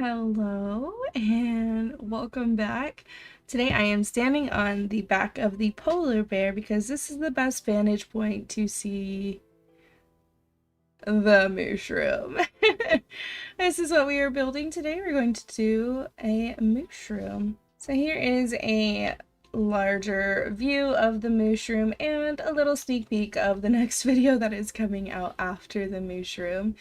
Hello and welcome back. Today I am standing on the back of the polar bear because this is the best vantage point to see the Mooshroom. This is what we are building today. We're going to do a Mooshroom. So here is a larger view of the Mooshroom and a little sneak peek of the next video that is coming out after the Mooshroom.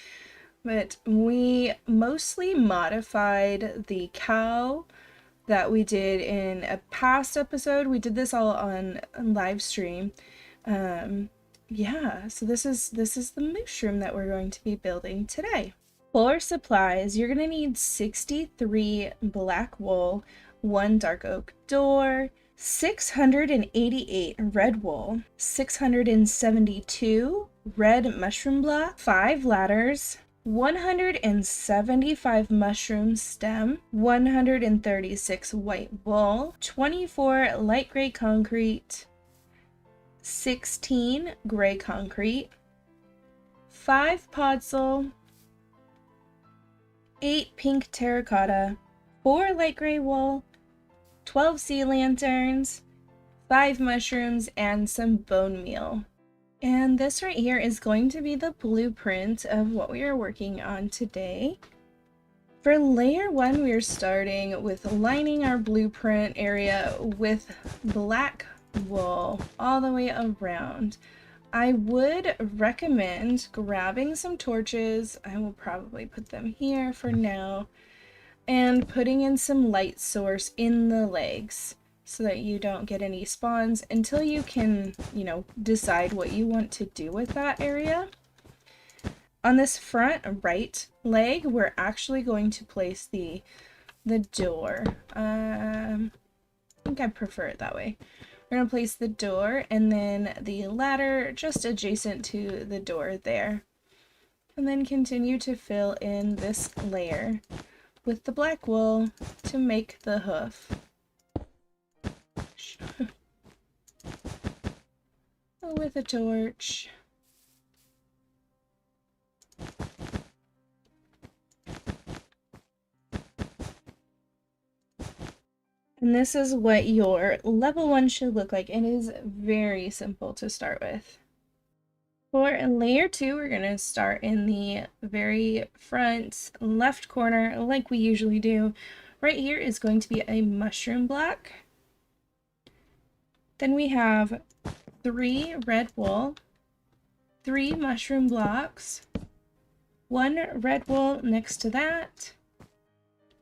But we mostly modified the cow that we did in a past episode. We did this all on live stream. Yeah, so this is the Mooshroom that we're going to be building today. For supplies, you're gonna need 63 black wool, 1 dark oak door, 688 red wool, 672 red mushroom block, 5 ladders, 175 mushroom stem, 136 white wool, 24 light gray concrete, 16 gray concrete, 5 podzol, 8 pink terracotta, 4 light gray wool, 12 sea lanterns, 5 mushrooms, and some bone meal. And this right here is going to be the blueprint of what we are working on today. For layer 1, we are starting with lining our blueprint area with black wool all the way around. I would recommend grabbing some torches. I will probably put them here for now, and putting in some light source in the legs, so that you don't get any spawns until you can, decide what you want to do with that area. On this front right leg, we're actually going to place the door. I think I prefer it that way. We're going to place the door and then the ladder just adjacent to the door there. And then continue to fill in this layer with the black wool to make the hoof. With a torch. And this is what your level 1 should look like. It is very simple to start with. For layer 2, we're going to start in the very front left corner like we usually do. Right here is going to be a mushroom block. Then we have 3 red wool, 3 mushroom blocks, 1 red wool next to that,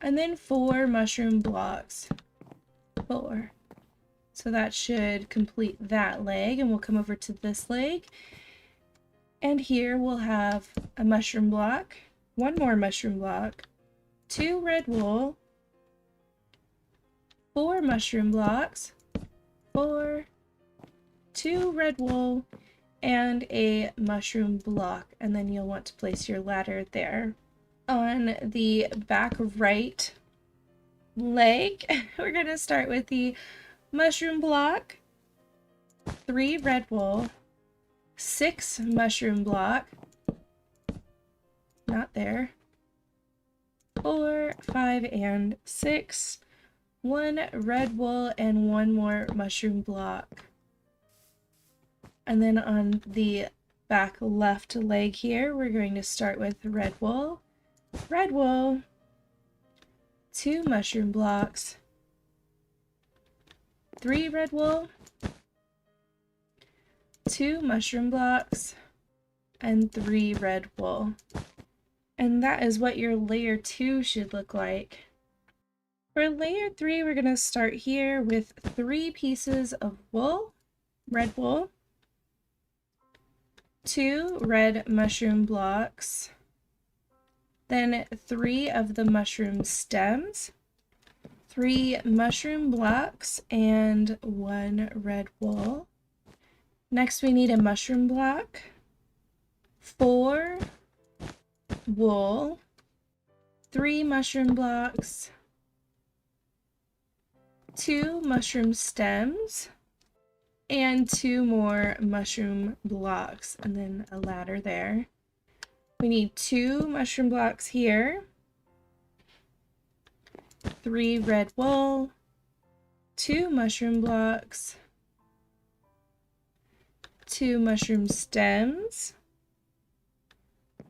and then 4 mushroom blocks. 4. So that should complete that leg, and we'll come over to this leg. And here we'll have a mushroom block, 1 more mushroom block, 2 red wool, 4 mushroom blocks, 4, 2 red wool, and a mushroom block, and then you'll want to place your ladder there. On the back right leg, we're going to start with the mushroom block, 3 red wool, 6 mushroom block, not there, 4, 5, and 6, 1 red wool, and 1 more mushroom block. And then on the back left leg here, we're going to start with red wool, 2 mushroom blocks, 3 red wool, 2 mushroom blocks, and 3 red wool. And that is what your layer 2 should look like. For layer 3, we're going to start here with 3 pieces of wool, red wool, 2 red mushroom blocks, then 3 of the mushroom stems, 3 mushroom blocks, and 1 red wool. Next we need a mushroom block, 4 wool, 3 mushroom blocks, 2 mushroom stems, and 2 more mushroom blocks, and then a ladder there. We need 2 mushroom blocks here, 3 red wool, 2 mushroom blocks, 2 mushroom stems,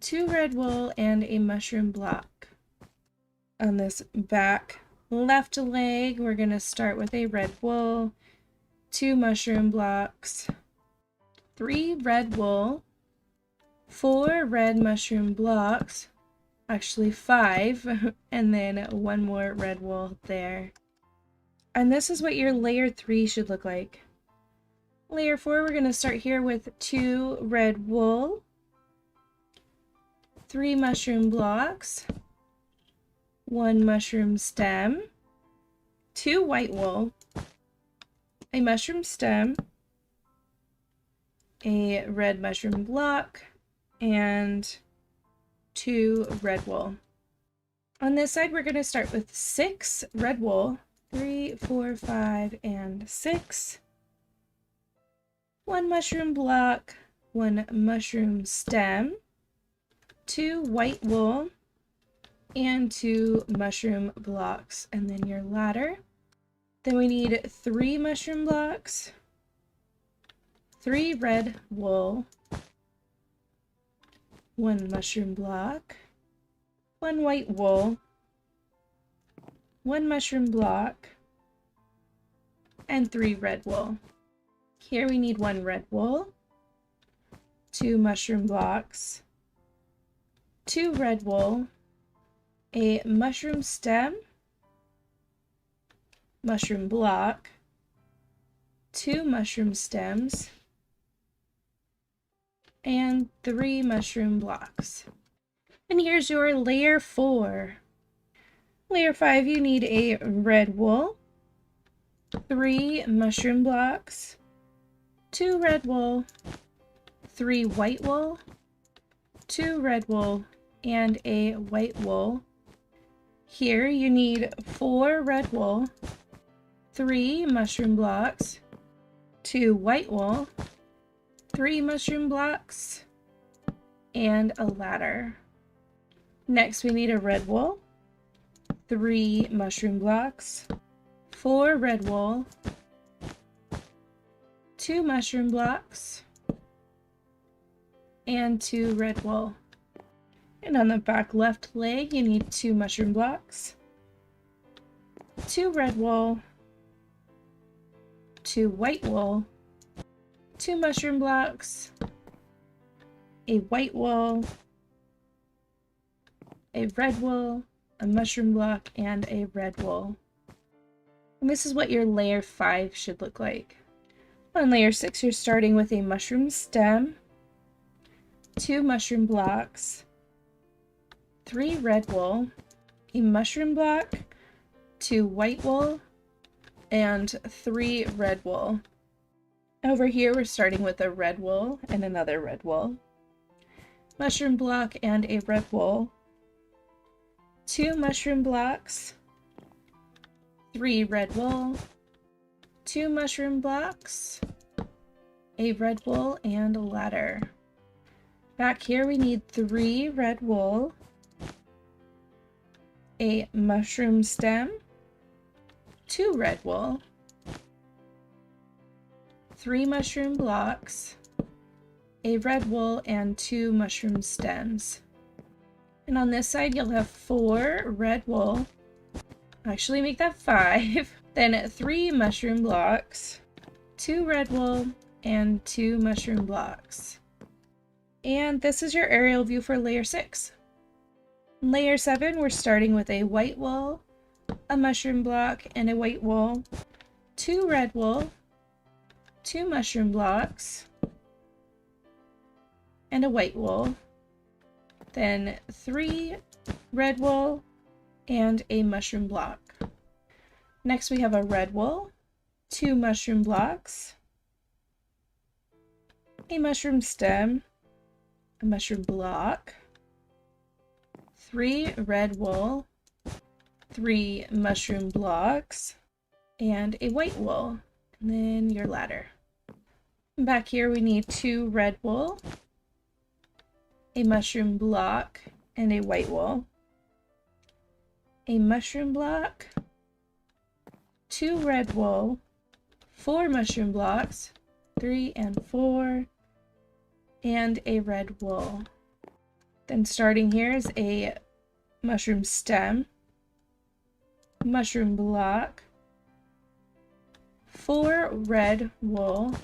2 red wool, and a mushroom block. On this back left leg, we're going to start with a red wool, 2 mushroom blocks, 3 red wool, 4 red mushroom blocks, actually 5, and then 1 more red wool there. And this is what your layer 3 should look like. Layer 4, we're going to start here with 2 red wool, 3 mushroom blocks, 1 mushroom stem, 2 white wool, a mushroom stem, a red mushroom block, and 2 red wool. On this side, we're going to start with 6 red wool, 3, 4, 5, and 6, 1 mushroom block, 1 mushroom stem, 2 white wool, and 2 mushroom blocks, and then your ladder. Then we need 3 mushroom blocks, 3 red wool, 1 mushroom block, 1 white wool, 1 mushroom block, and 3 red wool. Here we need 1 red wool, 2 mushroom blocks, 2 red wool, a mushroom stem, mushroom block, 2 mushroom stems, and 3 mushroom blocks. And here's your layer 4. Layer 5, you need a red wool, 3 mushroom blocks, 2 red wool, 3 white wool, 2 red wool, and a white wool. Here you need 4 red wool, 3 mushroom blocks, 2 white wool, 3 mushroom blocks, and a ladder. Next we need a red wool, 3 mushroom blocks, 4 red wool, 2 mushroom blocks, and 2 red wool. And on the back left leg, you need 2 mushroom blocks, 2 red wool, 2 white wool, 2 mushroom blocks, a white wool, a red wool, a mushroom block, and a red wool. And this is what your layer 5 should look like. On layer 6, you're starting with a mushroom stem, 2 mushroom blocks, 3 red wool, a mushroom block, 2 white wool, and 3 red wool. Over here, we're starting with a red wool and another red wool, mushroom block and a red wool, 2 mushroom blocks, 3 red wool, 2 mushroom blocks, a red wool, and a ladder. Back here, we need 3 red wool, a mushroom stem, 2 red wool, 3 mushroom blocks, a red wool, and 2 mushroom stems. And on this side, you'll have 4 red wool, actually make that 5, then 3 mushroom blocks, 2 red wool, and 2 mushroom blocks. And this is your aerial view for layer 6. Layer 7, we're starting with a white wool, a mushroom block, and a white wool, 2 red wool, 2 mushroom blocks, and a white wool, then 3 red wool, and a mushroom block. Next we have a red wool, 2 mushroom blocks, a mushroom stem, a mushroom block, 3 red wool, 3 mushroom blocks, and a white wool, and then your ladder. Back here we need 2 red wool, a mushroom block, and a white wool, a mushroom block, 2 red wool, 4 mushroom blocks, 3 and 4, and a red wool. Then starting here is a mushroom stem, mushroom block, 4 red wool,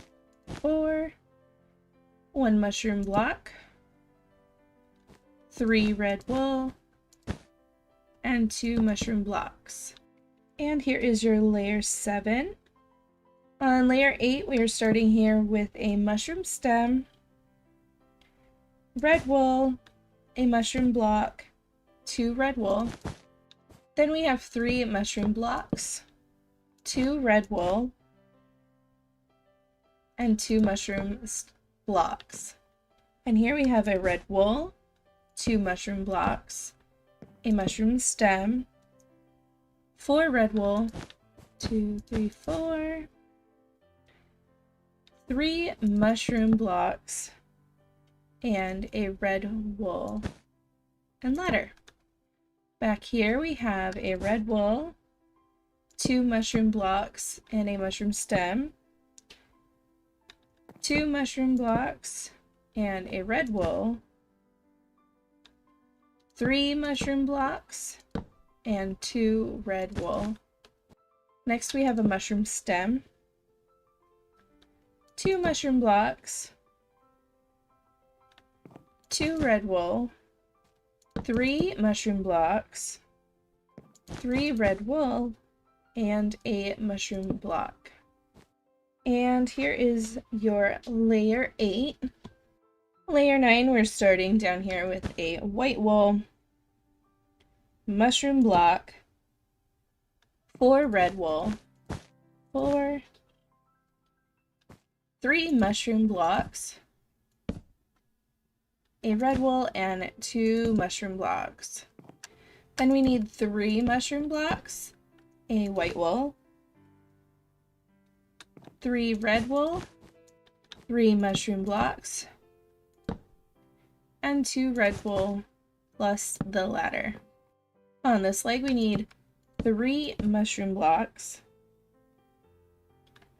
4, 1 mushroom block, 3 red wool, and 2 mushroom blocks. And here is your layer 7. On layer 8, we are starting here with a mushroom stem, red wool, a mushroom block, 2 red wool. Then we have 3 mushroom blocks, 2 red wool, and 2 mushroom blocks. And here we have a red wool, 2 mushroom blocks, a mushroom stem, 4 red wool, 2, 3, 4, 3 mushroom blocks, and a red wool and ladder. Back here we have a red wool, 2 mushroom blocks, and a mushroom stem, 2 mushroom blocks, and a red wool, 3 mushroom blocks, and 2 red wool. Next we have a mushroom stem, 2 mushroom blocks, 2 red wool, 3 mushroom blocks, 3 red wool, and a mushroom block. And here is your layer 8. Layer 9, we're starting down here with a white wool, mushroom block, 4 red wool, 4, 3 mushroom blocks, a red wool, and 2 mushroom blocks. Then we need 3 mushroom blocks, a white wool, 3 red wool, 3 mushroom blocks, and 2 red wool plus the ladder. On this leg we need 3 mushroom blocks,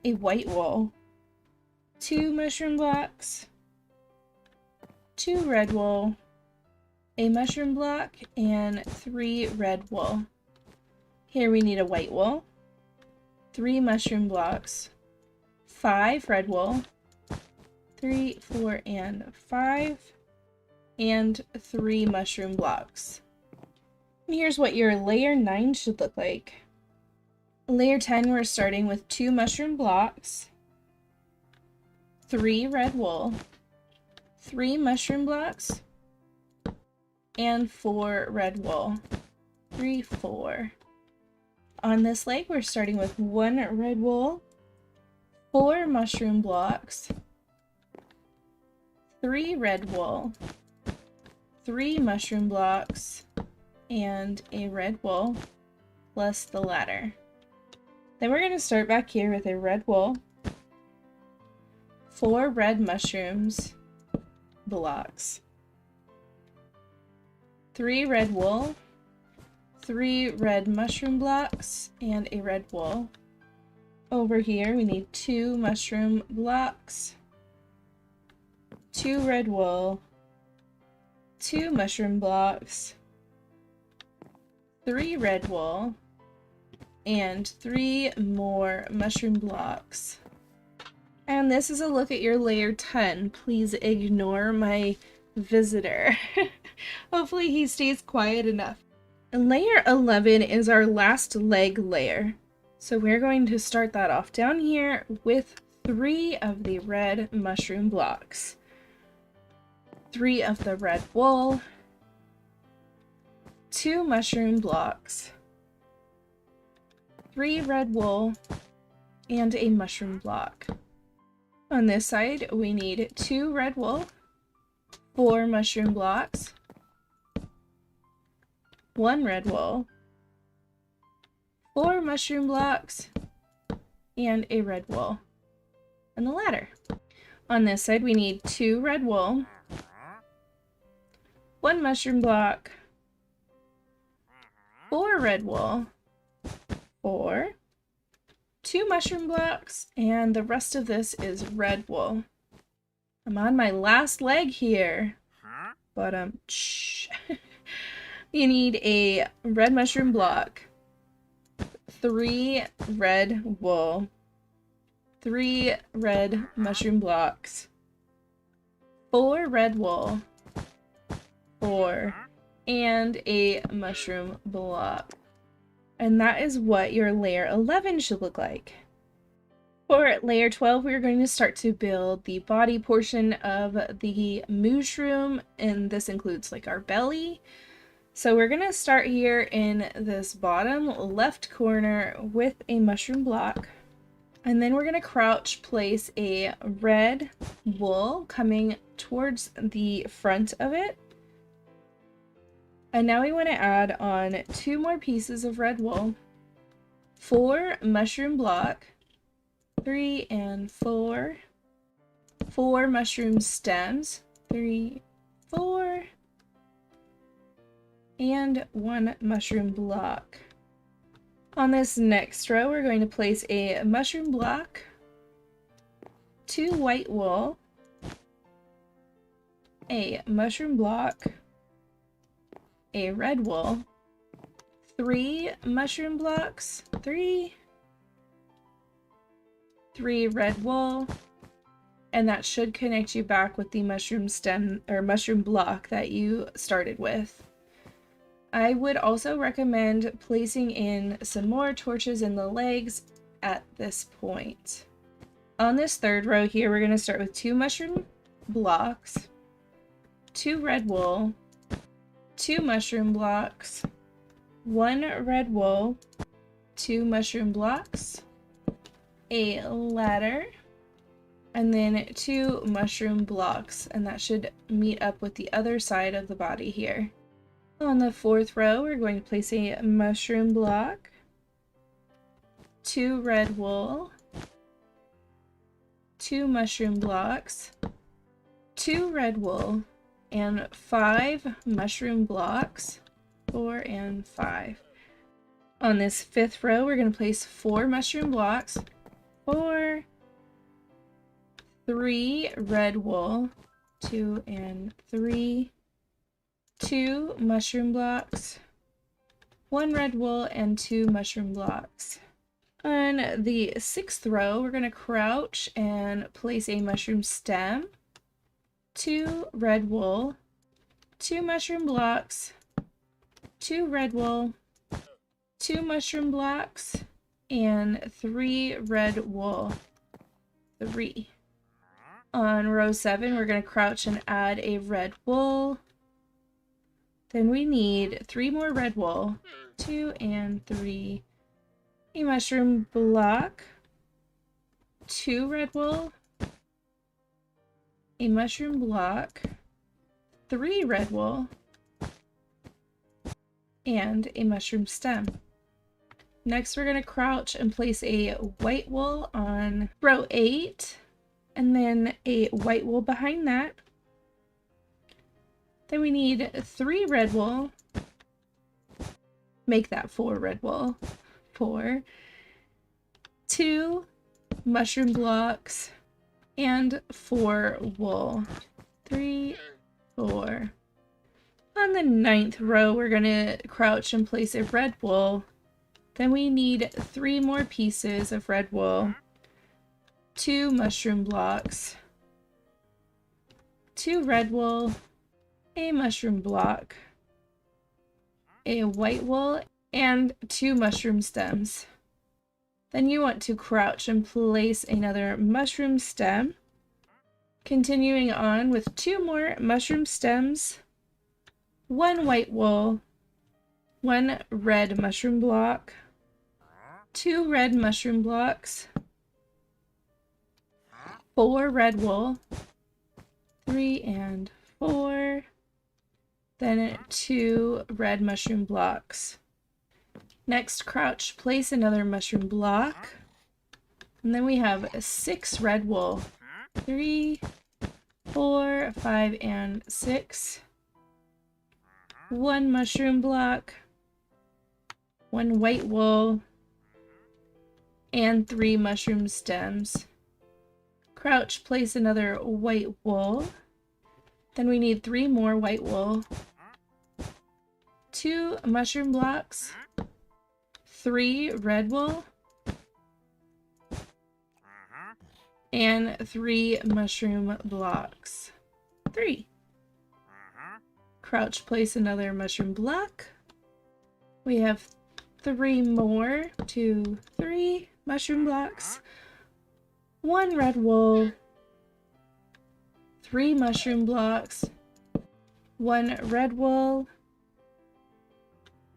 a white wool, 2 mushroom blocks, 2 red wool, a mushroom block, and 3 red wool. Here we need a white wool, 3 mushroom blocks, 5 red wool, 3, 4, and 5, and 3 mushroom blocks. And here's what your layer 9 should look like. Layer 10, we're starting with 2 mushroom blocks, 3 red wool, 3 mushroom blocks, and 4 red wool. 3, 4. On this leg, we're starting with 1 red wool, 4 mushroom blocks, 3 red wool, 3 mushroom blocks, and a red wool, plus the ladder. Then we're going to start back here with a red wool, 4 red mushrooms blocks, 3 red wool, 3 red mushroom blocks, and a red wool. Over here we need 2 mushroom blocks, 2 red wool, 2 mushroom blocks, 3 red wool, and 3 more mushroom blocks. And this is a look at your layer 10. Please ignore my visitor. Hopefully he stays quiet enough. And layer 11 is our last leg layer. So we're going to start that off down here with 3 of the red mushroom blocks, 3 of the red wool, 2 mushroom blocks, 3 red wool, and a mushroom block. On this side, we need 2 red wool, 4 mushroom blocks, 1 red wool, 4 mushroom blocks, and a red wool, and the ladder. On this side, we need 2 red wool, 1 mushroom block, 4 red wool, 4, 2 mushroom blocks, and the rest of this is red wool. I'm on my last leg here, but you need a red mushroom block, 3 red wool, 3 red mushroom blocks, 4 red wool, 4, and a mushroom block. And that is what your layer 11 should look like. For layer 12, we're going to start to build the body portion of the Mooshroom, and this includes like our belly. So we're going to start here in this bottom left corner with a mushroom block. And then we're going to crouch place a red wool coming towards the front of it. And now we want to add on 2 more pieces of red wool, 4 mushroom block, 3 and 4, 4 mushroom stems, 3, 4, and 1 mushroom block. On this next row, we're going to place a mushroom block, 2 white wool, a mushroom block, a red wool, 3 mushroom blocks, 3 red wool, and that should connect you back with the mushroom stem or mushroom block that you started with. I would also recommend placing in some more torches in the legs at this point. On this third row here, we're going to start with 2 mushroom blocks, 2 red wool, 2 mushroom blocks, 1 red wool, 2 mushroom blocks, a ladder, and then 2 mushroom blocks, and that should meet up with the other side of the body here. On the fourth row, we're going to place a mushroom block, 2 red wool, 2 mushroom blocks, 2 red wool, and 5 mushroom blocks, 4 and 5. On this fifth row, we're going to place 4 mushroom blocks, 4, 3 red wool, 2 and 3, 2 mushroom blocks, 1 red wool, and 2 mushroom blocks. On the sixth row, we're going to crouch and place a mushroom stem, 2 red wool, 2 mushroom blocks, 2 red wool, 2 mushroom blocks, and 3 red wool. 3. On row 7, we're going to crouch and add a red wool. Then we need 3 more red wool, 2 and 3. A mushroom block, 2 red wool, a mushroom block, 3 red wool, and a mushroom stem. Next, we're going to crouch and place a white wool on row 8, and then a white wool behind that. Then we need 3 red wool. Make that 4 red wool. 4. 2 mushroom blocks, and 4 wool. 3, 4. On the 9th row, we're going to crouch and place a red wool. Then we need 3 more pieces of red wool, 2 mushroom blocks, 2 red wool, a mushroom block, a white wool, and 2 mushroom stems. Then you want to crouch and place another mushroom stem, continuing on with 2 more mushroom stems, 1 white wool, 1 red mushroom block, 2 red mushroom blocks, 4 red wool, 3 and 4, then 2 red mushroom blocks. Next, crouch, place another mushroom block, and then we have 6 red wool, 3, 4, 5, and 6, 1 mushroom block, 1 white wool, and 3 mushroom stems. Crouch, place another white wool. Then we need 3 more white wool, 2 mushroom blocks, 3 red wool, and 3 mushroom blocks. 3. Crouch, place another mushroom block. We have 3 more, 2, 3 mushroom blocks, 1 red wool, 3 mushroom blocks, 1 red wool,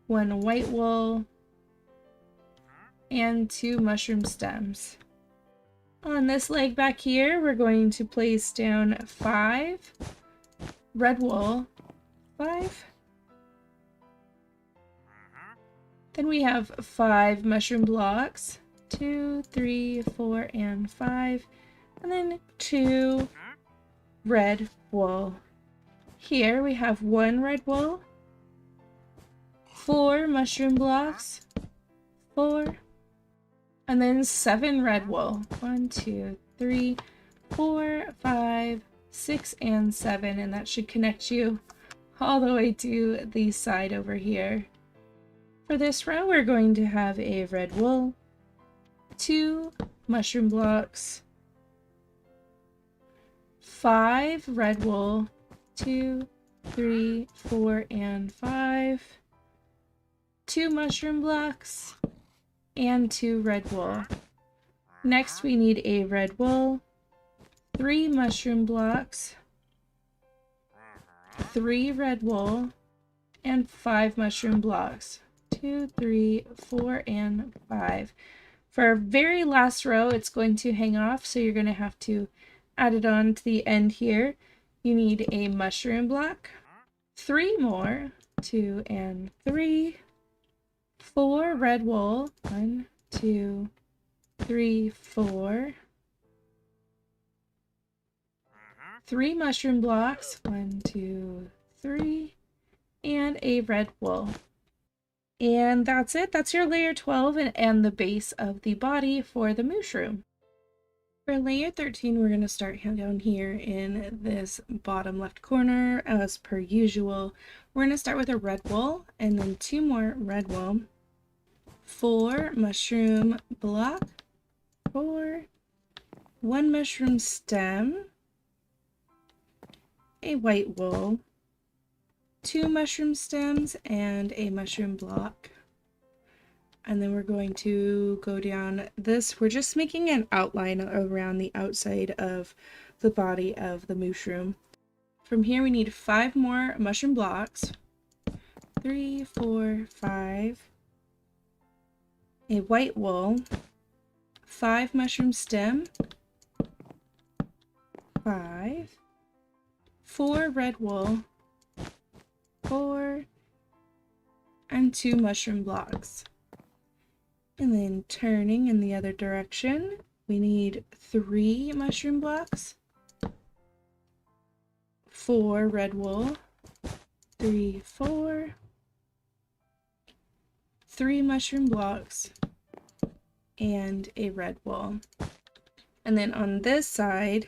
1 white wool, and 2 mushroom stems. On this leg back here, we're going to place down 5 red wool, 5. Then we have 5 mushroom blocks, 2, 3, 4, and 5, and then 2 red wool. Here we have 1 red wool, 4 mushroom blocks, 4, and then 7 red wool. 1, 2, 3, 4, 5, 6, and 7, and that should connect you all the way to the side over here. For this row, we're going to have a red wool, 2 mushroom blocks, 5 red wool, 2, 3, 4, and 5, 2 mushroom blocks, and 2 red wool. Next, we need a red wool, 3 mushroom blocks, 3 red wool, and 5 mushroom blocks. 2, 3, 4, and 5. For our very last row, it's going to hang off, so you're going to have to add it on to the end here. You need a mushroom block, 3 more, 2 and 3, 4 red wool, 1, 2, 3, 4, 3 mushroom blocks, 1, 2, 3, and a red wool. And that's it. That's your layer 12 and the base of the body for the Mooshroom. For layer 13, we're going to start down here in this bottom left corner as per usual. We're going to start with a red wool and then 2 more red wool, 4 mushroom block, 4, 1 mushroom stem, a white wool, 2 mushroom stems, and a mushroom block. And then we're going to go down this. We're just making an outline around the outside of the body of the Mooshroom. From here we need 5 more mushroom blocks, 3, 4, 5, a white wool, 5 mushroom stem, 5, 4 red wool, 4, and 2 mushroom blocks. And then turning in the other direction, we need 3 mushroom blocks, 4 red wool, 3, 4, 3 mushroom blocks, and a red wool. And then on this side,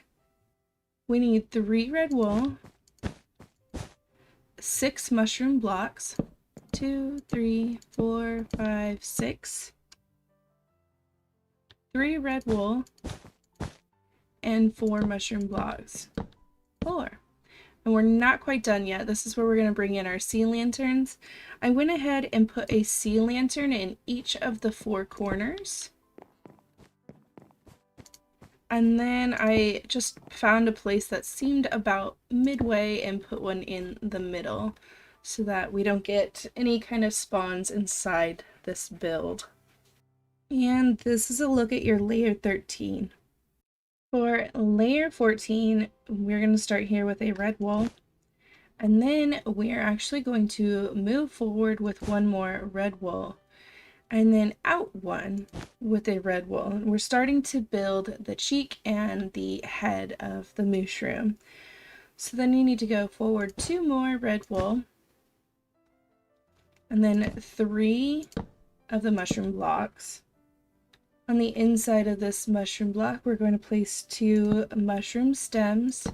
we need 3 red wool, 6 mushroom blocks, 2, 3, 4, 5, 6, 3 red wool, and 4 mushroom blocks. 4. And we're not quite done yet. This is where we're going to bring in our sea lanterns. I went ahead and put a sea lantern in each of the 4 corners. And then I just found a place that seemed about midway and put one in the middle so that we don't get any kind of spawns inside this build. And this is a look at your layer 13. For layer 14, we're going to start here with a red wool. And then we're actually going to move forward with 1 more red wool. And then out 1 with a red wool. And we're starting to build the cheek and the head of the Mooshroom. So then you need to go forward 2 more red wool. And then 3 of the mushroom blocks. On the inside of this mushroom block, we're going to place 2 mushroom stems.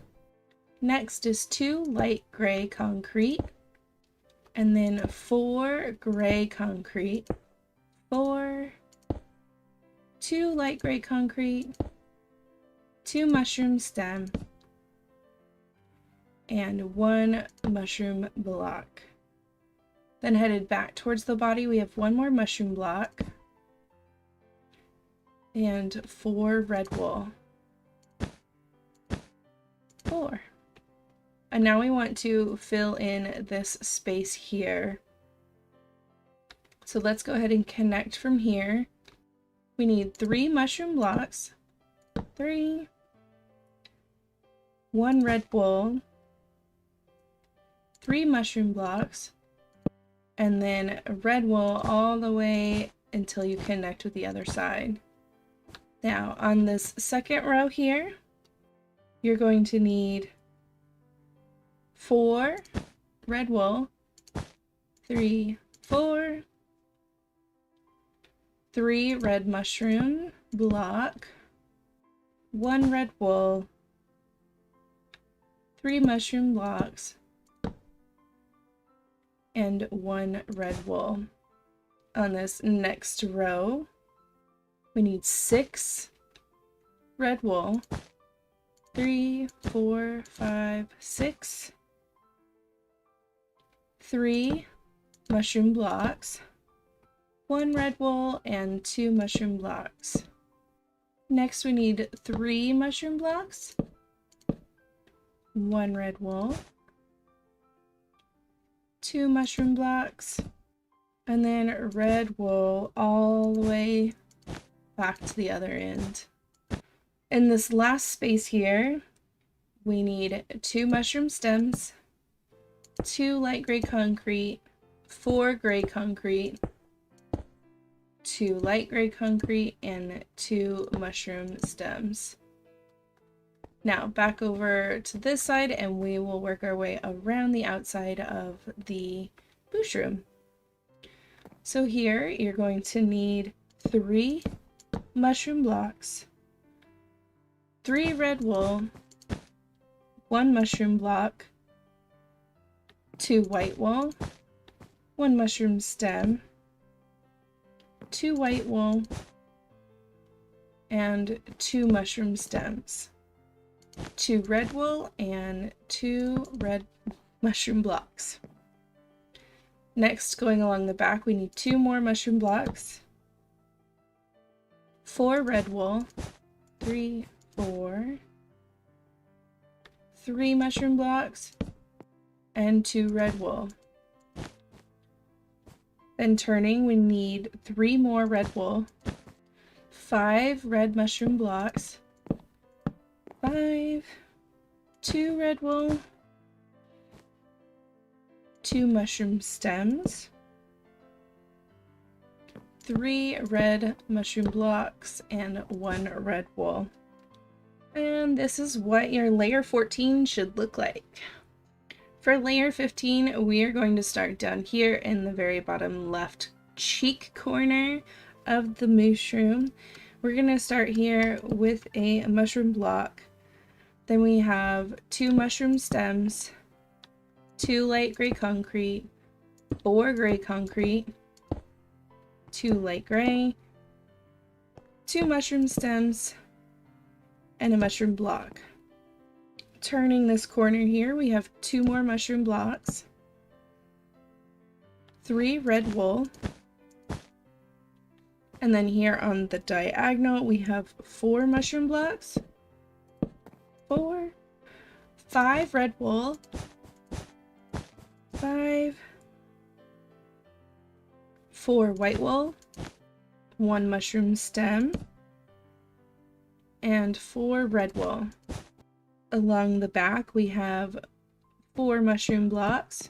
Next is 2 light gray concrete, and then 4 gray concrete, 4, 2 light gray concrete, 2 mushroom stem, and 1 mushroom block. Then headed back towards the body, we have 1 more mushroom block and 4 red wool. 4. And now we want to fill in this space here. So let's go ahead and connect from here. We need 3 mushroom blocks, 3, 1 red wool, 3 mushroom blocks, and then red wool all the way until you connect with the other side. Now on this second row here, you're going to need 4 red wool, 3, 4, 3 red mushroom block, 1 red wool, 3 mushroom blocks, and 1 red wool. On this next row, we need 6 red wool, 3, 4, 5, 6, 3 mushroom blocks, 1 red wool, and 2 mushroom blocks. Next we need 3 mushroom blocks, 1 red wool, 2 mushroom blocks, and then red wool all the way back to the other end. In this last space here, we need 2 mushroom stems, 2 light gray concrete, 4 gray concrete, 2 light gray concrete, and 2 mushroom stems. Now back over to this side and we will work our way around the outside of the Mooshroom. So here you're going to need 3 mushroom blocks, 3 red wool, 1 mushroom block, 2 white wool, 1 mushroom stem, 2 white wool, and 2 mushroom stems, 2 red wool, and 2 red mushroom blocks. Next, going along the back, we need 2 more mushroom blocks, 4 red wool, 3, 4, 3 mushroom blocks, and 2 red wool. Then turning, we need 3 more red wool, 5 red mushroom blocks, 5, 2 red wool, 2 mushroom stems, 3 red mushroom blocks, and 1 red wool. And this is what your layer 14 should look like. For layer 15, we are going to start down here in the very bottom left cheek corner of the Mooshroom. We're going to start here with a mushroom block. Then we have 2 mushroom stems, 2 light gray concrete, 4 gray concrete, 2 light gray, 2 mushroom stems, and a mushroom block. Turning this corner here, we have 2 more mushroom blocks, 3 red wool, and then here on the diagonal we have 4 mushroom blocks, 4, 5 red wool, 5, 4 white wool, 1 mushroom stem, and 4 red wool. Along the back we have 4 mushroom blocks,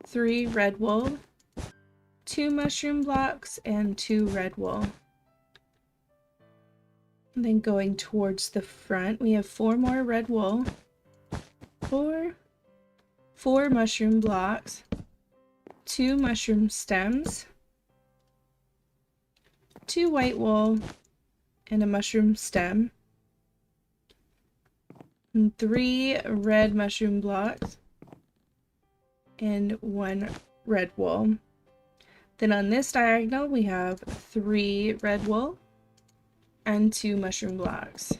3 red wool, 2 mushroom blocks, and 2 red wool. And then going towards the front we have 4 more red wool, 4 mushroom blocks, 2 mushroom stems, 2 white wool, and a mushroom stem, and 3 red mushroom blocks, and 1 red wool. Then on this diagonal we have 3 red wool and 2 mushroom blocks.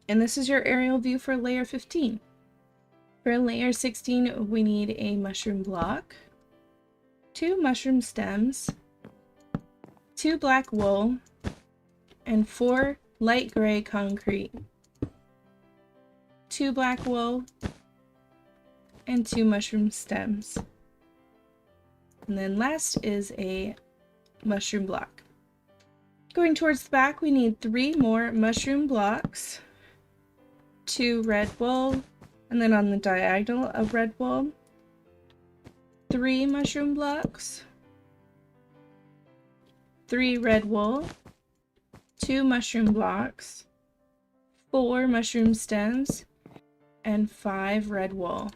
And this is your aerial view for layer 15. For layer 16 we need a mushroom block, 2 mushroom stems, 2 black wool, and 4 light gray concrete, 2 black wool, and 2 mushroom stems. And then last is a mushroom block. Going towards the back, we need 3 more mushroom blocks, 2 red wool, and then on the diagonal of red wool, 3 mushroom blocks, 3 red wool, 2 mushroom blocks, 4 mushroom stems, and 5 red wool.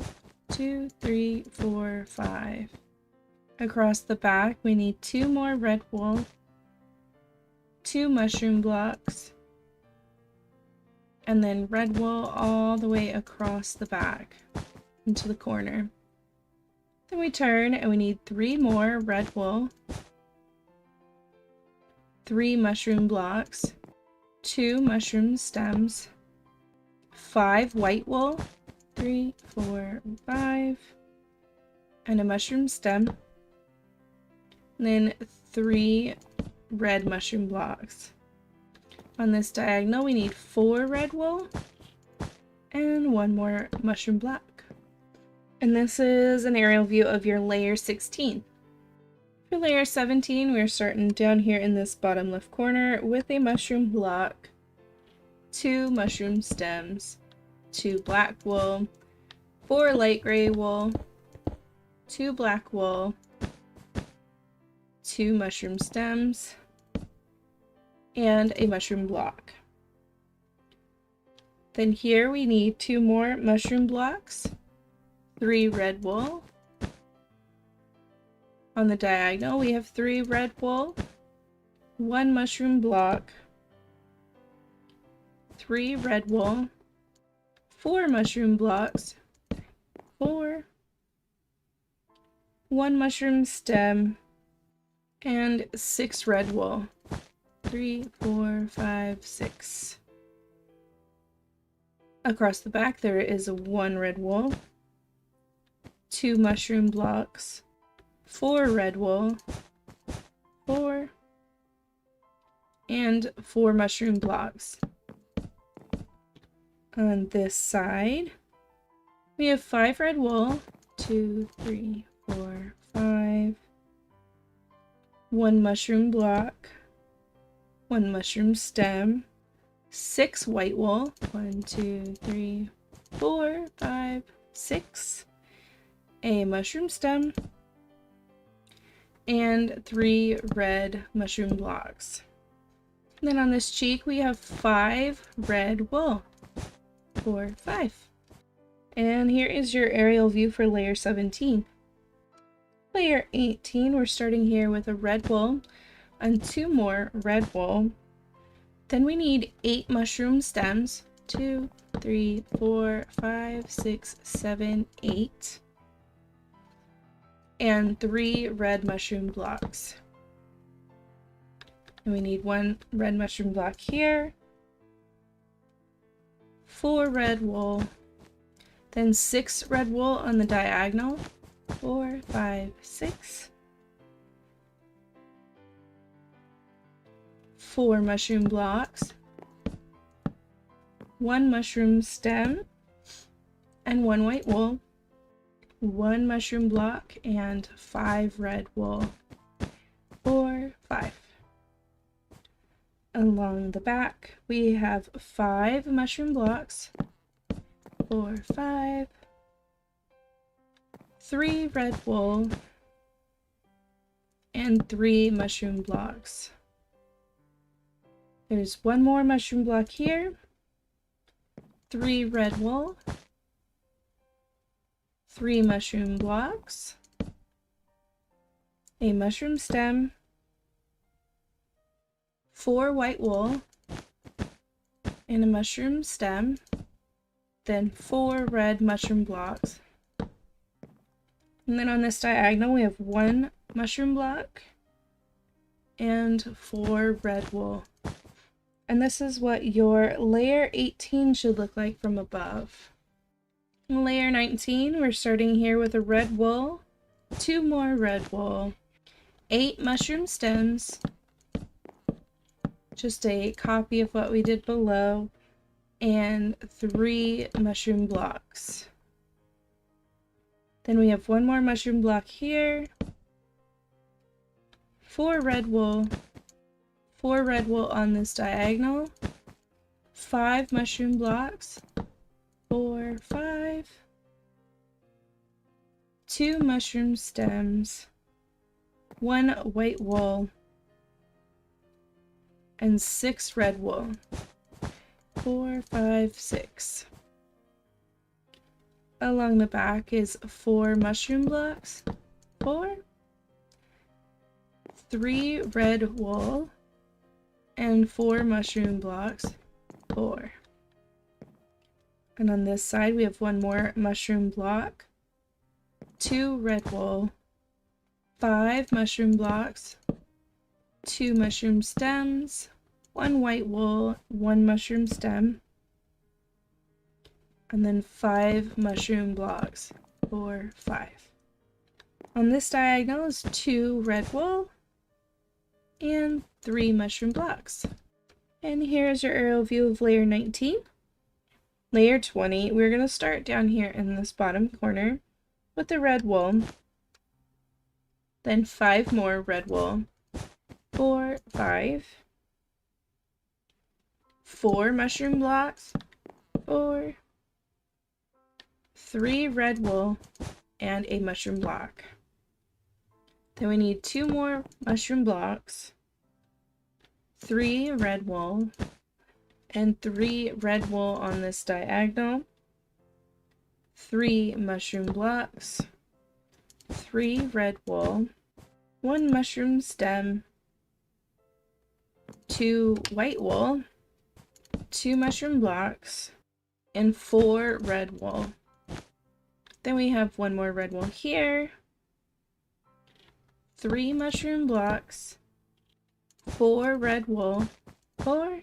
2, 3, 4, 5. Across the back, we need 2 more red wool, 2 mushroom blocks, and then red wool all the way across the back into the corner. Then we turn and we need 3 more red wool, 3 mushroom blocks, 2 mushroom stems, 5 white wool, 3, 4, 5, and a mushroom stem, and then 3 red mushroom blocks. On this diagonal we need 4 red wool and 1 more mushroom block. And this is an aerial view of your layer 16. For layer 17 we're starting down here in this bottom left corner with a mushroom block, 2 mushroom stems, 2 black wool, 4 light gray wool, 2 black wool, 2 mushroom stems, and a mushroom block. Then here we need 2 more mushroom blocks, 3 red wool. On the diagonal we have 3 red wool, 1 mushroom block, 3 red wool, 4 mushroom blocks, 4, 1 mushroom stem, and 6 red wool. 3, 4, 5, 6. Across the back there is 1 red wool, 2 mushroom blocks, 4 red wool, 4, and 4 mushroom blocks. On this side we have 5 red wool, 2, 3, 4, 5, 1 mushroom block, 1 mushroom stem, 6 white wool, 1, 2, 3, 4, 5, 6, a mushroom stem, and 3 red mushroom blocks. And then on this cheek we have 5 red wool, 4, 5. And here is your aerial view for layer 17. Layer 18, we're starting here with a red wool and 2 more red wool. Then we need 8 mushroom stems, 2, 3, 4, 5, 6, 7, 8, and 3 red mushroom blocks. And we need 1 red mushroom block here, 4 red wool, then 6 red wool on the diagonal, 4, 5, 6, 4 mushroom blocks, 1 mushroom stem, and 1 white wool, 1 mushroom block, and 5 red wool, 4, 5. Along the back we have 5 mushroom blocks, 4, 5, 3 red wool, and 3 mushroom blocks. There's 1 more mushroom block here, 3 red wool, 3 mushroom blocks, a mushroom stem, 4 white wool, and a mushroom stem, then 4 red mushroom blocks. And then on this diagonal we have 1 mushroom block and 4 red wool. And this is what your layer 18 should look like from above. Layer 19, we're starting here with a red wool, 2 more red wool, 8 mushroom stems, just a copy of what we did below, and 3 mushroom blocks. Then we have 1 more mushroom block here, 4 red wool, 4 red wool on this diagonal, 5 mushroom blocks, 4, 5, 2 mushroom stems, 1 white wool, and 6 red wool. 4, 5, 6. Along the back is 4 mushroom blocks, 4, 3 red wool, and 4 mushroom blocks, 4. And on this side we have 1 more mushroom block, 2 red wool, 5 mushroom blocks, 2 mushroom stems, 1 white wool, 1 mushroom stem, and then 5 mushroom blocks, 4, 5. On this diagonal is 2 red wool and 3 mushroom blocks. And here's your aerial view of layer 19. Layer 20, we're going to start down here in this bottom corner with the red wool, then 5 more red wool, 4, 5, 4 mushroom blocks, 4, 3 red wool, and a mushroom block. Then we need 2 more mushroom blocks, 3 red wool, and 3 red wool on this diagonal, 3 mushroom blocks, 3 red wool, 1 mushroom stem, 2 white wool, 2 mushroom blocks, and 4 red wool. Then we have 1 more red wool here, 3 mushroom blocks, 4 red wool, 4,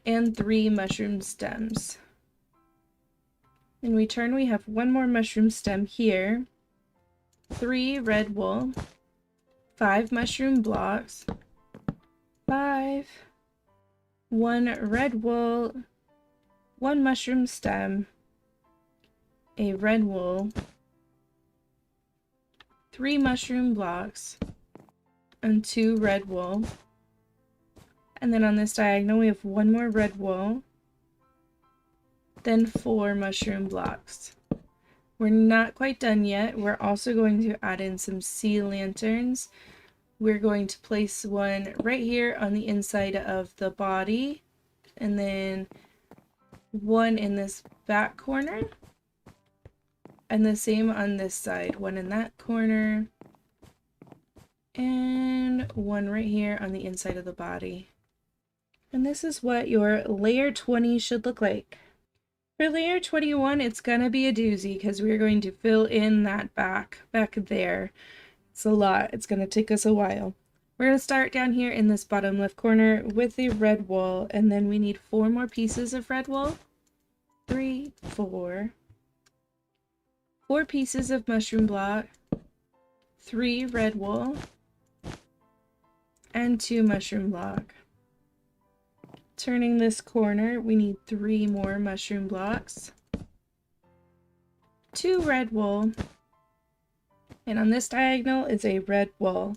and 3 mushroom stems. In return, we have 1 more mushroom stem here, 3 red wool, 5 mushroom blocks, 5, 1 red wool, 1 mushroom stem, a red wool, 3 mushroom blocks, and 2 red wool. And then on this diagonal we have 1 more red wool, then 4 mushroom blocks. We're not quite done yet. We're also going to add in some sea lanterns. We're going to place 1 right here on the inside of the body, and then 1 in this back corner, and the same on this side, 1 in that corner, and 1 right here on the inside of the body. And this is what your layer 20 should look like. For layer 21, it's gonna be a doozy because we're going to fill in that back there. It's a lot. It's gonna take us a while. We're gonna start down here in this bottom left corner with the red wool, and then we need 4 more pieces of red wool. 3, 4. 4 pieces of mushroom block, 3 red wool, and 2 mushroom block. Turning this corner, we need 3 more mushroom blocks, 2 red wool, and on this diagonal is a red wool.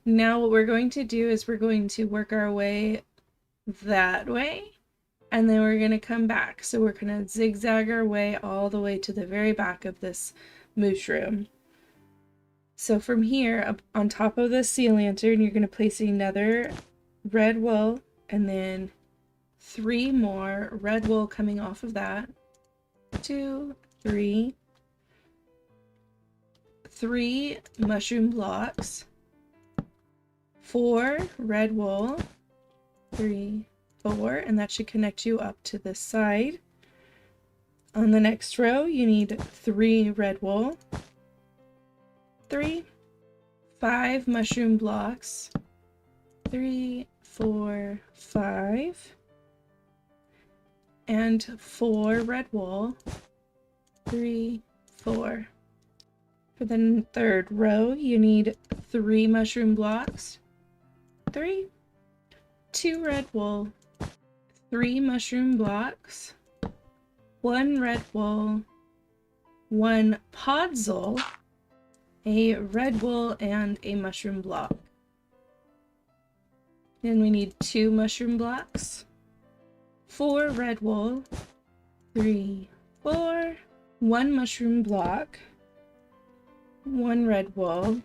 Now what we're going to do is we're going to work our way that way, and then we're going to come back. So we're going to zigzag our way all the way to the very back of this mooshroom. So from here, up on top of the sea lantern, you're going to place another red wool, and then 3 more red wool coming off of that. 2, 3. 3 mushroom blocks. 4 red wool. 3, 4, and that should connect you up to this side. On the next row, you need 3 red wool, 3, 5 mushroom blocks, 3, 4, 5, and 4 red wool, 3, 4. For the third row, you need 3 mushroom blocks, 3, 2 red wool, 3 mushroom blocks, 1 red wool, 1 podzol, a red wool, and a mushroom block. Then we need 2 mushroom blocks, 4 red wool, 3, 4, 1 mushroom block, 1 red wool,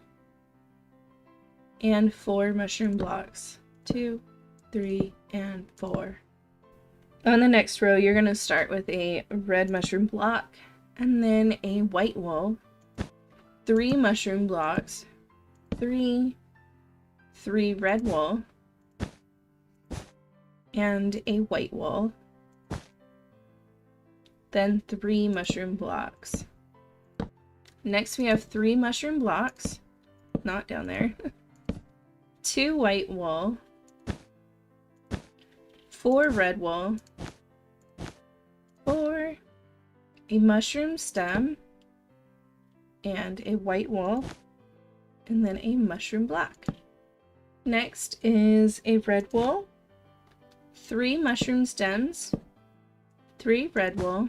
and 4 mushroom blocks. 2, 3, and 4. On the next row, you're going to start with a red mushroom block, and then a white wool, 3 mushroom blocks, 3 red wool, and a white wool, then 3 mushroom blocks. Next we have 3 mushroom blocks, not down there, 2 white wool, 4 red wool, 4, a mushroom stem, and a white wool, and then a mushroom block. Next is a red wool, 3 mushroom stems, 3 red wool,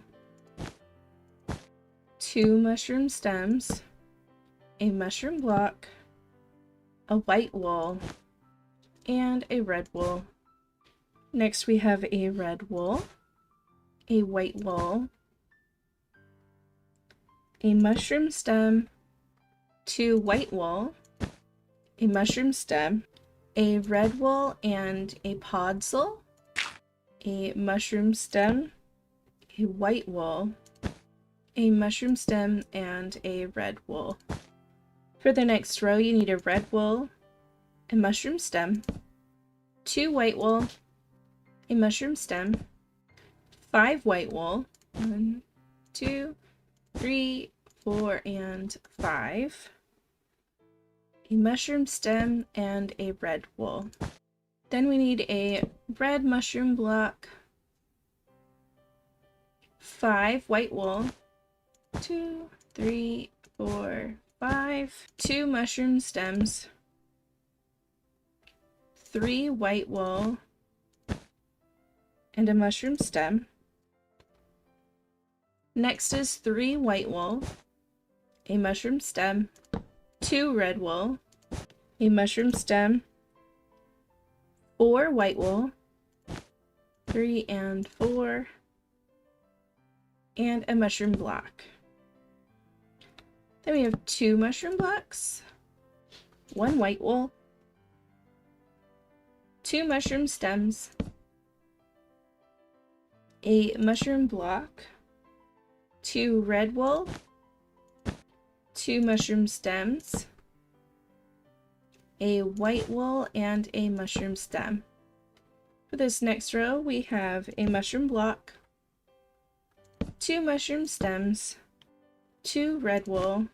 2 mushroom stems, a mushroom block, a white wool, and a red wool. Next we have a red wool, a white wool, a mushroom stem, 2 white wool, a mushroom stem, a red wool and a podzol, a mushroom stem, a white wool, a mushroom stem, and a red wool. For the next row, you need a red wool, a mushroom stem, 2 white wool, a mushroom stem, 5 white wool, 1, 2, 3, 4, and 5, a mushroom stem, and a red wool. Then we need a red mushroom block, 5 white wool, 2, 3, 4, 5, 2 mushroom stems, 3 white wool, and a mushroom stem. Next is 3 white wool, a mushroom stem, 2 red wool, a mushroom stem, 4 white wool, 3 and 4, and a mushroom block. Then we have 2 mushroom blocks, 1 white wool, 2 mushroom stems, a mushroom block, 2 red wool, 2 mushroom stems, a white wool, and a mushroom stem. For this next row, we have a mushroom block, 2 mushroom stems, 2 red wool,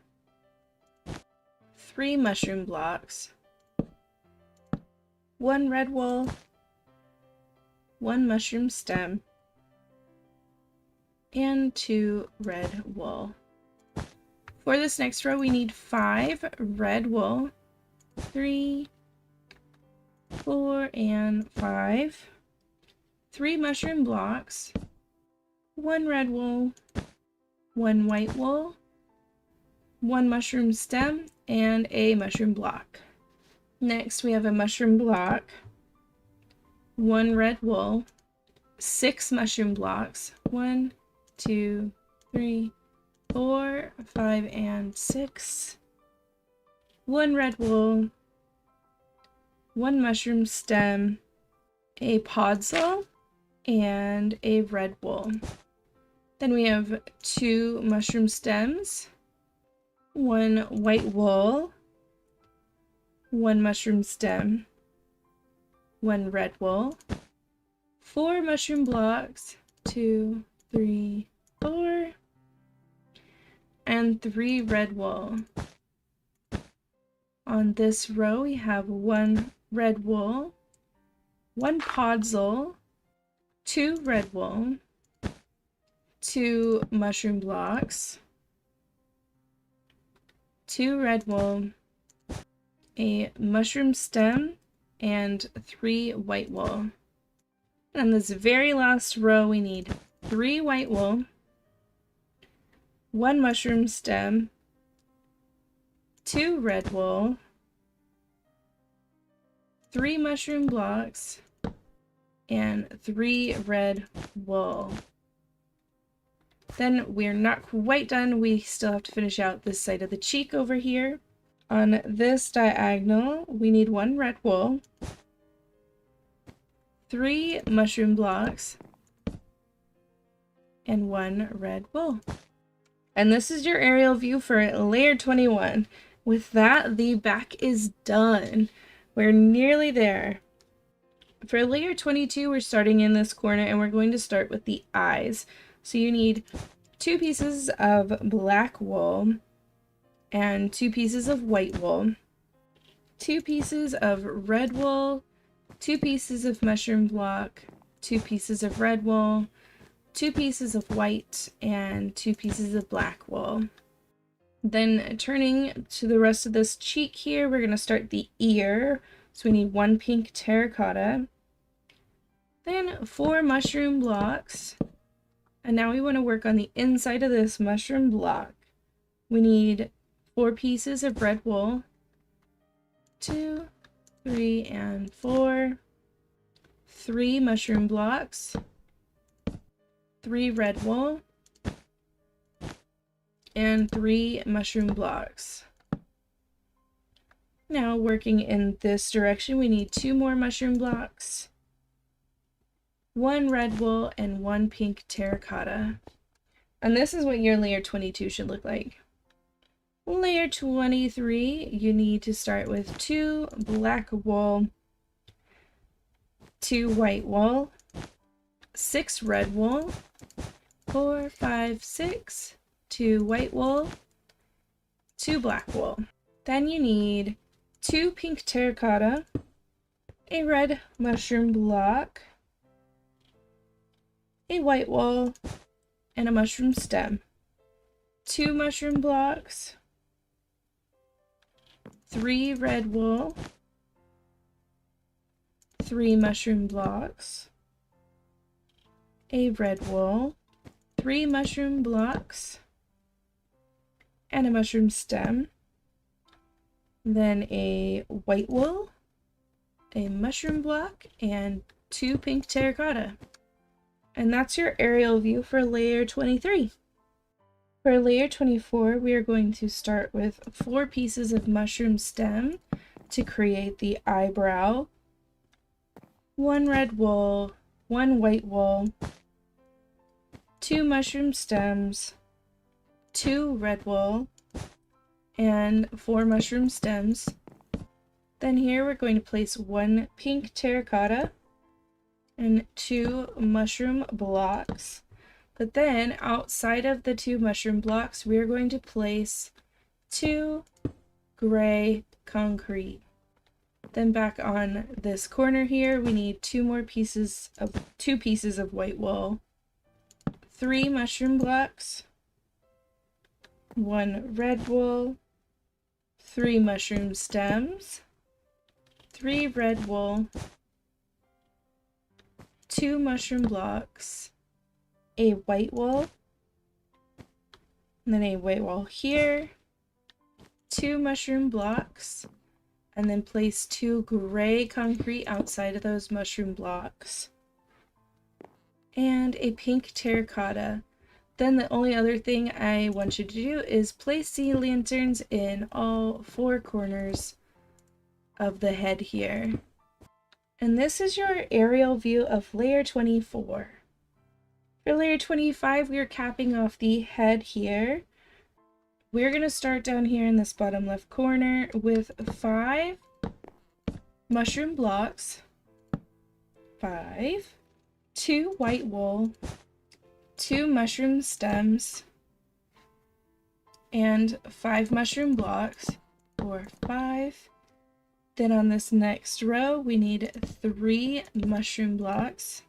3 mushroom blocks, 1 red wool, 1 mushroom stem, and 2 red wool. For this next row, we need 5 red wool, 3, 4, and 5, 3 mushroom blocks, 1 red wool, 1 white wool, 1 mushroom stem, and a mushroom block. Next, we have a mushroom block, 1 red wool, 6 mushroom blocks, 1, 2, 3, 4, 5, and 6, 1 red wool, 1 mushroom stem, a podzol, and a red wool. Then we have 2 mushroom stems, 1 white wool, 1 mushroom stem, 1 red wool, 4 mushroom blocks, 2, 3, 4, and 3 red wool. On this row we have 1 red wool, 1 podzol, 2 red wool, 2 mushroom blocks, 2 red wool, a mushroom stem, and 3 white wool. And on this very last row we need 3 white wool, 1 mushroom stem, 2 red wool, 3 mushroom blocks, and 3 red wool. Then we're not quite done. We still have to finish out this side of the cheek over here. On this diagonal, we need 1 red wool, 3 mushroom blocks, and 1 red wool. And this is your aerial view for layer 21. With that, the back is done. We're nearly there. For layer 22, we're starting in this corner and we're going to start with the eyes. So you need 2 pieces of black wool and 2 pieces of white wool, 2 pieces of red wool, 2 pieces of mushroom block, 2 pieces of red wool, 2 pieces of white, and 2 pieces of black wool. Then turning to the rest of this cheek here, we're going to start the ear. So we need 1 pink terracotta, then 4 mushroom blocks. And now we want to work on the inside of this mushroom block. We need 4 pieces of red wool, 2, 3, and 4, 3 mushroom blocks, 3 red wool, and 3 mushroom blocks. Now working in this direction, we need 2 more mushroom blocks, 1 red wool, and 1 pink terracotta. And this is what your layer 22 should look like. Layer 23, you need to start with 2 black wool, 2 white wool, 6 red wool, 4, 5, 6, 2 white wool, 2 black wool. Then you need 2 pink terracotta, a red mushroom block, a white wool, and a mushroom stem, 2 mushroom blocks, 3 red wool, 3 mushroom blocks, a red wool, 3 mushroom blocks, and a mushroom stem, then a white wool, a mushroom block, and 2 pink terracotta. And that's your aerial view for layer 23. For layer 24, we are going to start with 4 pieces of mushroom stem to create the eyebrow, 1 red wool, 1 white wool, 2 mushroom stems, 2 red wool, and 4 mushroom stems. Then here we're going to place 1 pink terracotta and 2 mushroom blocks. But then outside of the 2 mushroom blocks, we are going to place 2 gray concrete. Then back on this corner here, we need 2 pieces of white wool, 3 mushroom blocks, 1 red wool, 3 mushroom stems, 3 red wool, 2 mushroom blocks, a white wool, and then a white wool here, 2 mushroom blocks, and then place 2 gray concrete outside of those mushroom blocks, and a pink terracotta. Then the only other thing I want you to do is place sea lanterns in all 4 corners of the head here. And this is your aerial view of layer 24. For layer 25, we are capping off the head here. We're going to start down here in this bottom left corner with 5 mushroom blocks, 5, 2 white wool, 2 mushroom stems, and 5 mushroom blocks, or 5. Then on this next row, we need 3 mushroom blocks,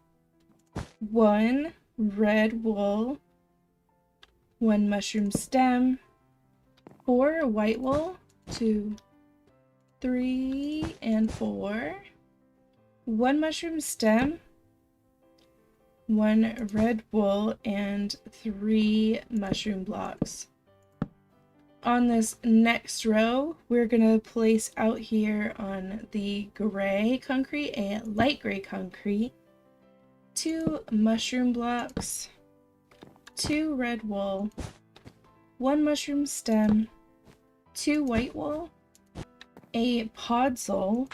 1 red wool, 1 mushroom stem, 4 white wool, 2, 3, and 4, 1 mushroom stem, 1 red wool, and 3 mushroom blocks. On this next row, we're going to place out here on the gray concrete, a light gray concrete, 2 mushroom blocks, 2 red wool, 1 mushroom stem, 2 white wool, a podzol,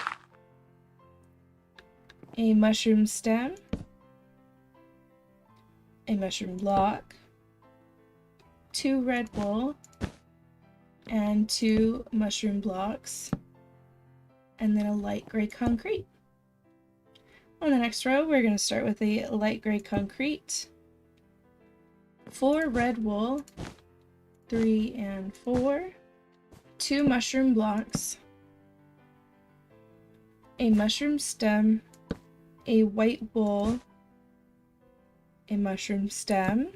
a mushroom stem, a mushroom block, 2 red wool, and 2 mushroom blocks, and then a light gray concrete. On the next row, we're going to start with a light gray concrete, 4 red wool, 3 and 4, 2 mushroom blocks, a mushroom stem, a white wool, a mushroom stem,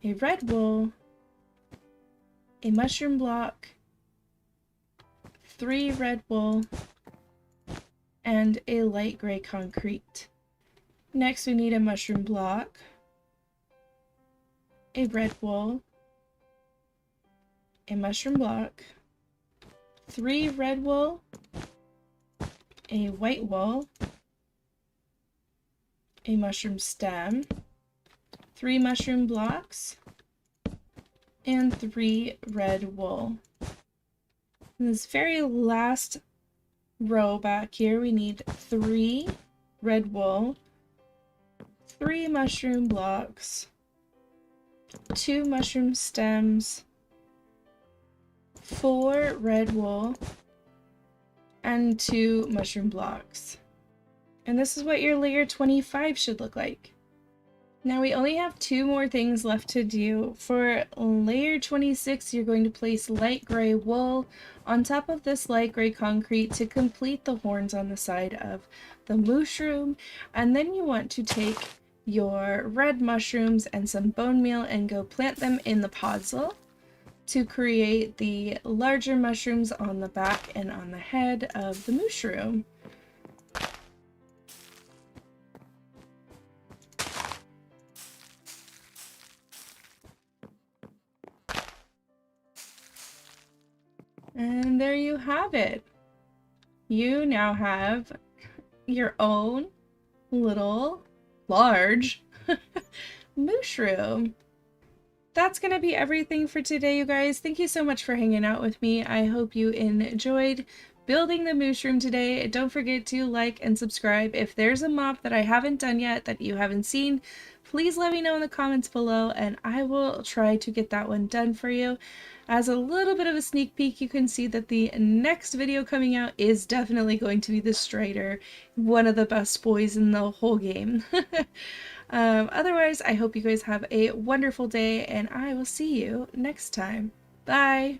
a red wool, a mushroom block, 3 red wool, and a light gray concrete. Next, we need a mushroom block, a red wool, a mushroom block, 3 red wool, a white wool, a mushroom stem, 3 mushroom blocks, and 3 red wool. In this very last row back here, we need 3 red wool, 3 mushroom blocks, 2 mushroom stems, 4 red wool, and 2 mushroom blocks. And this is what your layer 25 should look like. Now we only have 2 more things left to do. For layer 26, you're going to place light gray wool on top of this light gray concrete to complete the horns on the side of the Mooshroom. And then you want to take your red mushrooms and some bone meal and go plant them in the Podzol to create the larger mushrooms on the back and on the head of the Mooshroom. And there you have it. You now have your own little large Mooshroom. That's going to be everything for today, you guys. Thank you so much for hanging out with me. I hope you enjoyed building the Mooshroom today. Don't forget to like and subscribe. If there's a mop that I haven't done yet that you haven't seen, please let me know in the comments below and I will try to get that one done for you. As a little bit of a sneak peek, you can see that the next video coming out is definitely going to be the Strider, one of the best boys in the whole game. Otherwise, I hope you guys have a wonderful day, and I will see you next time. Bye!